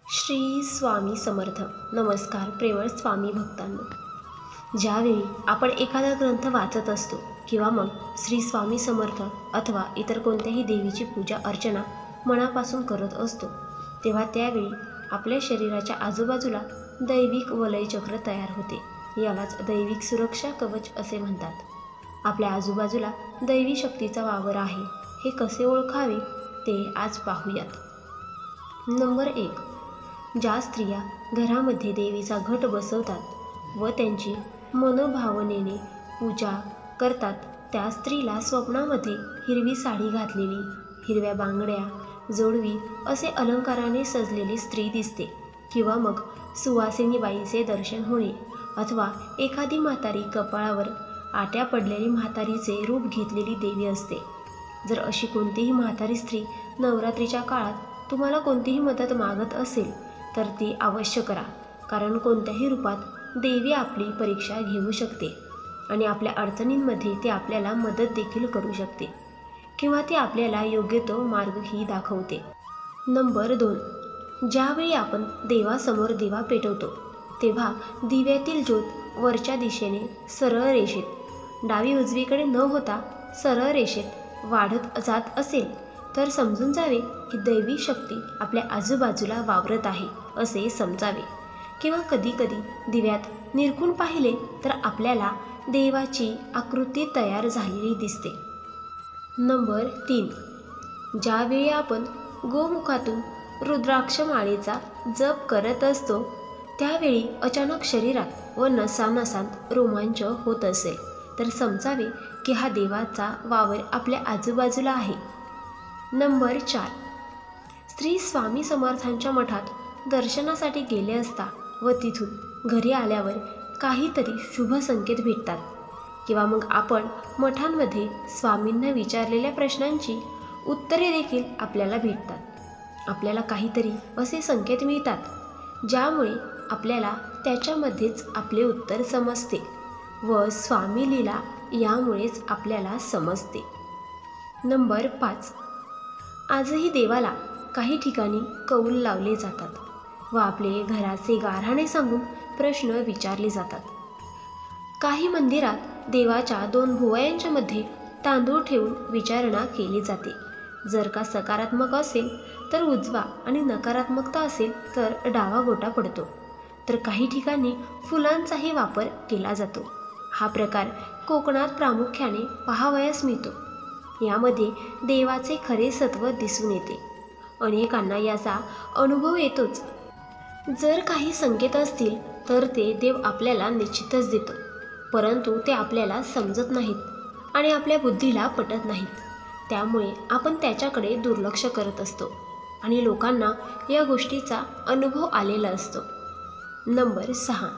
श्री स्वामी समर्थ. नमस्कार प्रेमळ स्वामी भक्तांनो. ज्यावेळी आपण एखादा ग्रंथ वाचत असतो किंवा मग श्री स्वामी समर्थ अथवा इतर कोणत्याही देवीची पूजा अर्चना मनापासून करत असतो, तेव्हा त्यावेळी आपल्या शरीराच्या आजूबाजूला दैविक वलयचक्र तयार होते. यालाच दैविक सुरक्षा कवच असे म्हणतात. आपल्या आजूबाजूला दैवी शक्तीचा वावर आहे. हे कसे ओळखावे ते आज पाहूयात. नंबर 1. ज्या स्त्रिया घरामध्ये देवीचा घट बसवतात व त्यांची मनोभावनेने पूजा करतात, त्या स्त्रीला स्वप्नामध्ये हिरवी साडी घातलेली, हिरव्या बांगड्या, जोडवी असे अलंकाराने सजलेली स्त्री दिसते. किंवा मग सुवासिनी बाईचे दर्शन होणे अथवा एखादी म्हातारी कपाळावर आट्या पडलेली म्हातारीचे रूप घेतलेली देवी असते. जर अशी कोणतीही म्हातारी स्त्री नवरात्रीच्या काळात तुम्हाला कोणतीही मदत मागत असेल तर ती अवश्य करा, कारण कोणत्याही रूपात देवी आपली परीक्षा घेऊ शकते आणि आपल्या अडचणींमध्ये ती आपल्याला मदत देखील करू शकते किंवा ती आपल्याला योग्य तो मार्गही दाखवते. नंबर 2. ज्यावेळी आपण देवासमोर दिवा पेटवतो तेव्हा दिव्यातील ज्योत वरच्या दिशेने सरळ रेषेत, डावी उजवीकडे न होता सरळ रेषेत वाढत जात असेल तर समजून जावे की दैवी शक्ती आपल्या आजूबाजूला वावरत आहे असे समजावे. किंवा कधीकधी दिव्यात निरखून पाहिले तर आपल्याला देवाची आकृती तयार झालेली दिसते. नंबर 3. ज्यावेळी आपण गोमुखातून रुद्राक्ष माळेचा जप करत असतो त्यावेळी अचानक शरीरात व नसानसांत रोमांच होत असेल तर समजावे की हा देवाचा वावर आपल्या आजूबाजूला आहे. नंबर 4. श्री स्वामी समर्थांच्या मठात दर्शनासाठी गेले असता व तिथून घरी आल्यावर काहीतरी शुभ संकेत भेटतात. किंवा मग आपण मठांमध्ये स्वामींना विचारलेल्या प्रश्नांची उत्तरे देखील आपल्याला भेटतात. आपल्याला काहीतरी असे संकेत मिळतात ज्यामुळे आपल्याला त्याच्यामध्येच आपले उत्तर समजते व स्वामी लीला यामुळेच आपल्याला समजते. नंबर 5. आजही देवाला काही ठिकाणी कौल लावले जातात व आपले घराचे गाऱ्हाणे सांगून प्रश्न विचारले जातात. काही मंदिरात देवाच्या 2 भुवयांच्या मध्ये तांदूळ ठेवून विचारणा केली जाते. जर का सकारात्मक असेल तर उजवा आणि नकारात्मकता असेल तर डावा गोटा पडतो. तर काही ठिकाणी फुलांचाही वापर केला जातो. हा प्रकार कोकणात प्रामुख्याने पाहावयास मिळतो. यामध्ये देवाचे खरे सत्व दिसून येते. अनेकांना याचा अनुभव येतोच. जर काही संकेत असतील तर ते देव आपल्याला निश्चितच देतो, परंतु ते आपल्याला समजत नाहीत आणि आपल्या बुद्धीला पटत नाहीत. त्यामुळे आपण त्याच्याकडे दुर्लक्ष करत असतो आणि लोकांना या गोष्टीचा अनुभव आलेला असतो. नंबर 6.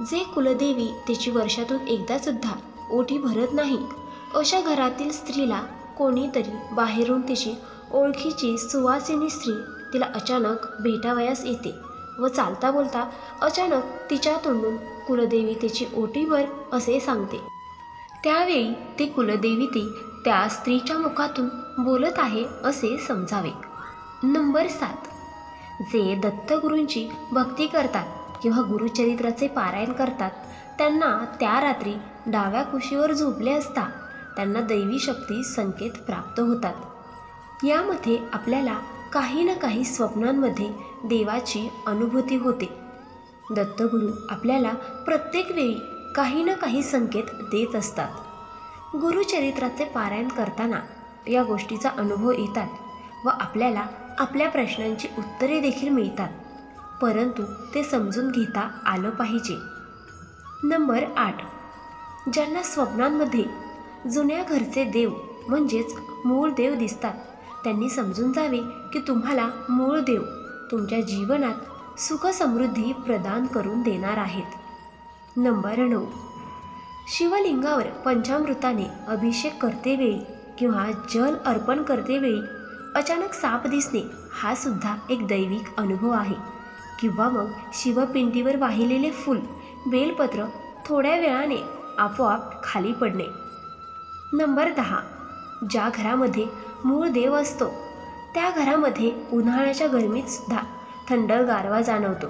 जे कुलदेवी तिची वर्षातून एकदासुद्धा ओटी भरत नाही अशा घरातील स्त्रीला कोणीतरी बाहेरून तिची ओळखीची सुवासिनी स्त्री तिला अचानक भेटावयास येते व चालता बोलता अचानक तिच्या तोंडून कुलदेवी तिची ओटी भर असे सांगते. त्यावेळी ती कुलदेवी ती त्या स्त्रीच्या मुखातून बोलत आहे असे समजावे. नंबर 7. जे दत्तगुरूंची भक्ती करतात किंवा गुरुचरित्राचे पारायण करतात त्यांना त्या रात्री डाव्या कुशीवर झोपले असता त्यांना दैवी शक्ती संकेत प्राप्त होतात. यामध्ये आपल्याला काही ना काही स्वप्नांमध्ये देवाची अनुभूती होते. दत्तगुरू आपल्याला प्रत्येक वेळी काही ना काही संकेत देत असतात. गुरुचरित्राचे पारायण करताना या गोष्टीचा अनुभव येतात व आपल्याला आपल्या प्रश्नांची उत्तरे देखील मिळतात, परंतु ते समजून घेता आलं पाहिजे. नंबर 8. ज्यांना स्वप्नांमध्ये जुन्या घरचे देव म्हणजेच मूळ देव दिसतात त्यांनी समजून जावे की तुम्हाला मूळ देव तुमच्या जीवनात सुख समृद्धी प्रदान करून देणार आहेत. नंबर 9. शिवलिंगावर पंचामृताने अभिषेक करतेवेळी किंवा जल अर्पण करतेवेळी अचानक साप दिसणे हा सुद्धा एक दैविक अनुभव आहे. किंवा मग शिवपिंडीवर वाहिलेले फूल, बेलपत्र थोड्या वेळाने आपोआप खाली पडणे. नंबर 10. ज्या घरामध्ये मूळ देव असतो त्या घरामध्ये उन्हाळ्याच्या गरमीत सुद्धा थंड गारवा जाणवतो.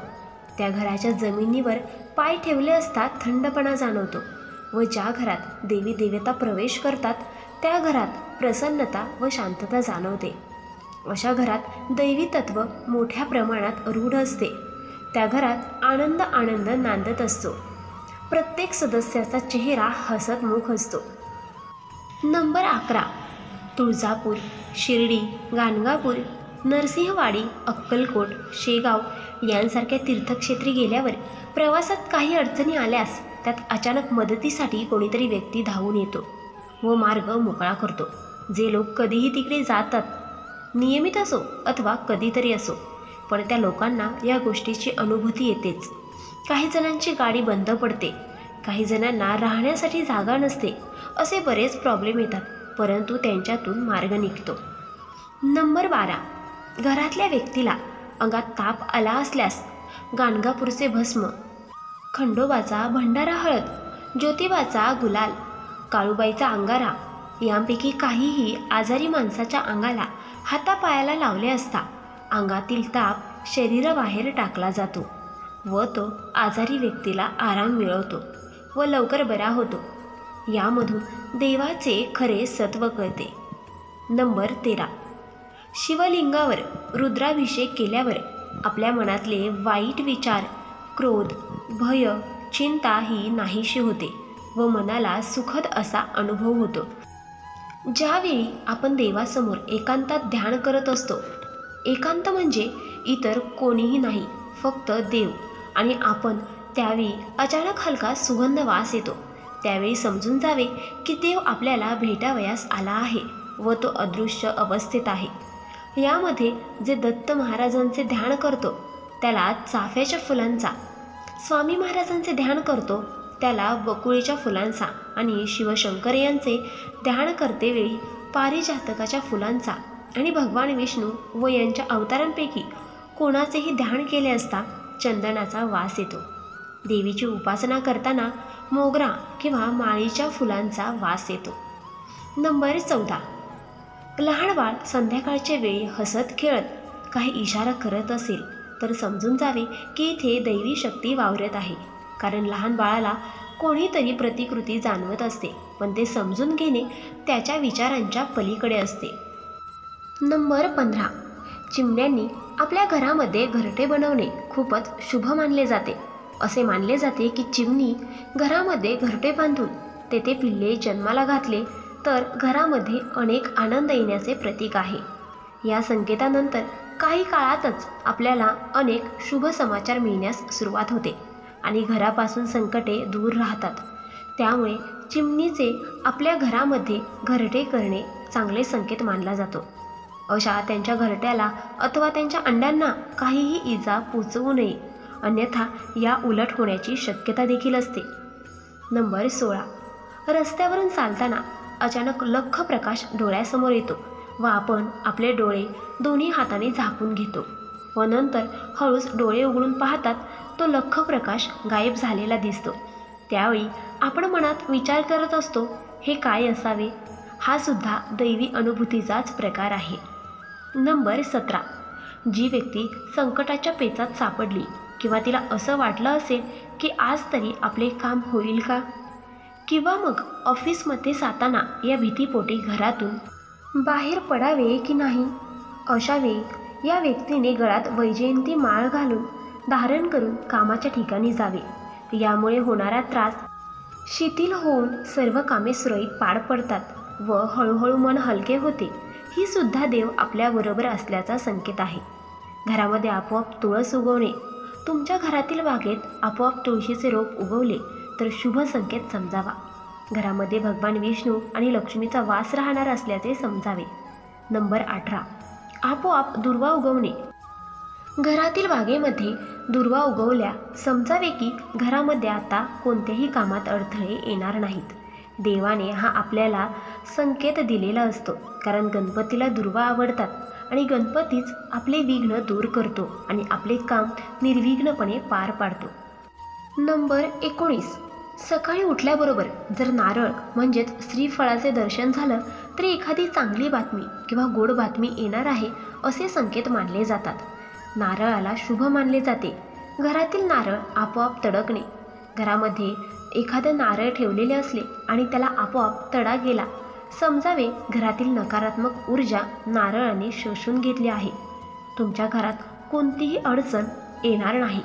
त्या घराच्या जमिनीवर पाय ठेवले असता थंडपणा जाणवतो व ज्या घरात देवी देवता प्रवेश करतात त्या घरात प्रसन्नता व शांतता जाणवते. अशा घरात दैवी तत्व मोठ्या प्रमाणात रूढ असते. त्या घरात आनंद नांदत असतो. प्रत्येक सदस्याचा चेहरा हसतमुख असतो. नंबर 11. तुळजापूर, शिर्डी, गाणगापूर, नरसिंहवाडी, अक्कलकोट, शेगाव यांसारख्या तीर्थक्षेत्री गेल्यावर प्रवासात काही अडचणी आल्यास त्यात अचानक मदतीसाठी कोणीतरी व्यक्ती धावून येतो व मार्ग मोकळा करतो. जे लोक कधीही तिकडे जातात, नियमित असो अथवा कधीतरी असो, पण त्या लोकांना या गोष्टीची अनुभूती येतेच. काही जणांची गाडी बंद पडते, काही जणांना राहण्यासाठी जागा नसते, असे बरेच प्रॉब्लेम येतात, परंतु त्यांच्यातून मार्ग निघतो. नंबर 12. घरातल्या व्यक्तीला अंगात ताप आला असल्यास गाणगापूरचे भस्म, खंडोबाचा भंडारा हळद, ज्योतिबाचा गुलाल, काळूबाईचा अंगारा यांपैकी काहीही आजारी माणसाच्या अंगाला हातापायाला लावले असता अंगातील ताप शरीराबाहेर टाकला जातो व तो आजारी व्यक्तीला आराम मिळवतो व लवकर बरा होतो. यामधून देवाचे खरे सत्व कळते. नंबर 13. शिवलिंगावर रुद्राभिषेक केल्यावर आपल्या मनातले वाईट विचार, क्रोध, भय, चिंता ही नाहीशी होते व मनाला सुखद असा अनुभव होतो. ज्यावेळी आपण देवासमोर एकांतात ध्यान करत असतो, एकांत म्हणजे इतर कोणीही नाही, फक्त देव, आणि आपण त्यावेळी अचानक हलका सुगंध वास येतो, त्यावेळी समजून जावे की देव आपल्याला भेटावयास आला आहे व तो अदृश्य अवस्थेत आहे. यामध्ये जे दत्त महाराजांचे ध्यान करतो त्याला चाफ्याच्या फुलांचा, स्वामी महाराजांचे ध्यान करतो त्याला बकुळीच्या फुलांचा आणि शिवशंकर यांचे ध्यान करतेवेळी पारिजातकाच्या फुलांचा आणि भगवान विष्णू व यांच्या अवतारांपैकी कोणाचेही ध्यान केले असता चंदनाचा वास येतो. देवीची उपासना करताना मोगरा किंवा माळीच्या फुलांचा वास येतो. नंबर 14. लहान बाळ संध्याकाळच्या वेळी हसत खेळत काही इशारा करत असेल तर समजून जावे की इथे दैवी शक्ती वावरत आहे, कारण लहान बाळाला कोणीतरी प्रतिकृती जाणवत असते, पण ते समजून घेणे त्याच्या विचारांच्या पलीकडे असते. नंबर 15. चिमण्यांनी आपल्या घरामध्ये घरटे बनवणे खूपच शुभ मानले जाते. असे मानले जाते की चिमणी घरामध्ये घरटे बांधून तेथे पिल्ले जन्माला घातले तर घरामध्ये अनेक आनंद येण्याचे प्रतीक आहे. या संकेतानंतर काही काळातच आपल्याला अनेक शुभ समाचार मिळण्यास सुरुवात होते आणि घरापासून संकटे दूर राहतात. त्यामुळे चिमणीचे आपल्या घरामध्ये घरटे करणे चांगले संकेत मानला जातो. अशा त्यांच्या घरट्याला अथवा त्यांच्या अंड्यांना काहीही इजा पोचवू नये, अन्यथा या उलट होण्याची शक्यता देखील असते. नंबर 16. रस्त्यावरून चालताना अचानक लख्ख प्रकाश डोळ्यासमोर येतो व आपण आपले डोळे दोन्ही हाताने झाकून घेतो व नंतर हळूच डोळे उघडून पाहतात तो लख्ख प्रकाश गायब झालेला दिसतो. त्यावेळी आपण मनात विचार करत असतो, हे काय असावे? हा सुद्धा दैवी अनुभूतीचाच प्रकार आहे. नंबर 17. जी व्यक्ती संकटाच्या पेचात सापडली किंवा तिला असं वाटलं असेल की आज तरी आपले काम होईल का, किंवा मग ऑफिसमध्ये जाताना या भीतीपोटी घरातून बाहेर पडावे की नाही, अशा वेळी या व्यक्तीने गळ्यात वैजयंती माळ घालून धारण करून कामाच्या ठिकाणी जावे. यामुळे होणारा त्रास शिथिल होऊन सर्व कामे सुरळीत पार पडतात व हळूहळू मन हलके होते. ही सुद्धा देव आपल्याबरोबर असल्याचा संकेत आहे. घरामध्ये आपोआप तुळस उगवणे, तुमच्या घरातील बागेत आपोआप तुळशीचे रोप उगवले तर शुभ संकेत समजावा. घरामध्ये भगवान विष्णू आणि लक्ष्मीचा वास राहणार असल्याचे समजावे. नंबर 18. आपोआप दुर्वा उगवणे. घरातील बागेमध्ये दुर्वा उगवल्या समजावे की घरामध्ये आता कोणत्याही कामात अडथळे येणार नाहीत. देवाने हा आपल्याला संकेत दिलेला असतो, कारण गणपतीला दुर्वा आवडतात आणि गणपतीच आपले विघ्न दूर करतो आणि आपले काम निर्विघ्नपणे पार पाडतो. नंबर 19. सकाळी उठल्याबरोबर जर नारळ म्हणजेच श्रीफळाचे दर्शन झालं तर एखादी चांगली बातमी किंवा गोड बातमी येणार आहे असे संकेत मानले जातात. नारळाला शुभ मानले जाते. घरातील नारळ आपोआप तडकणे. घरामध्ये एखादं नारळ ठेवलेले असले आणि त्याला आपोआप तडा गेला, समजावे घरातील नकारात्मक ऊर्जा नारळाने शोषून घेतली आहे. तुमच्या घरात कोणतीही अडचण येणार नाही.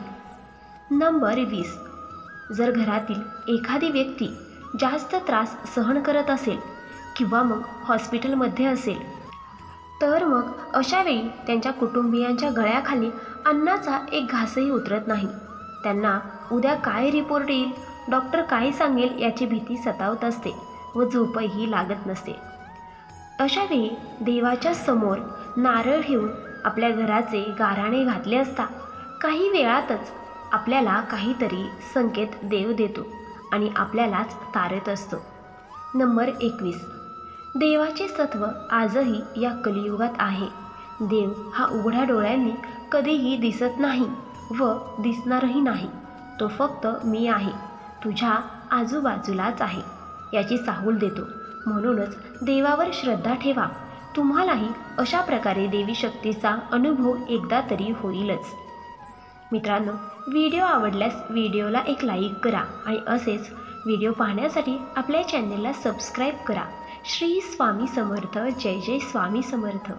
नंबर 20. जर घरातील एखादी व्यक्ती जास्त त्रास सहन करत असेल किंवा मग हॉस्पिटलमध्ये असेल, तर मग अशा वेळी त्यांच्या कुटुंबियांच्या गळ्याखाली अन्नाचा एक घासही उतरत नाही. त्यांना उद्या काय रिपोर्ट येईल, डॉक्टर काय सांगेल याची भीती सतावत असते व झोपही लागत नसते. अशा वेळी देवाच्या समोर नारळ ठेवून आपल्या घराचे गाऱ्हाणे घातले असता काही वेळातच आपल्याला काहीतरी संकेत देव देतो आणि आपल्यालाच तारत असतो. नंबर 21. देवाचे सत्व आजही या कलियुगात आहे. देव हा उघड्या डोळ्यांनी कधीही दिसत नाही व दिसणारही नाही. तो फक्त मी आहे, तुझ्या आजूबाजूलाच आहे याची चाहूल देतो. म्हणूनच देवावर श्रद्धा ठेवा. तुम्हालाही अशा प्रकारे देवी शक्तीचा अनुभव एकदा तरी होईलच. मित्रांनो, व्हिडिओ आवडल्यास व्हिडिओला एक लाईक करा आणि असेच व्हिडिओ पाहण्यासाठी आपल्या चॅनलला सबस्क्राईब करा. श्री स्वामी समर्थ. जय जय स्वामी समर्थ.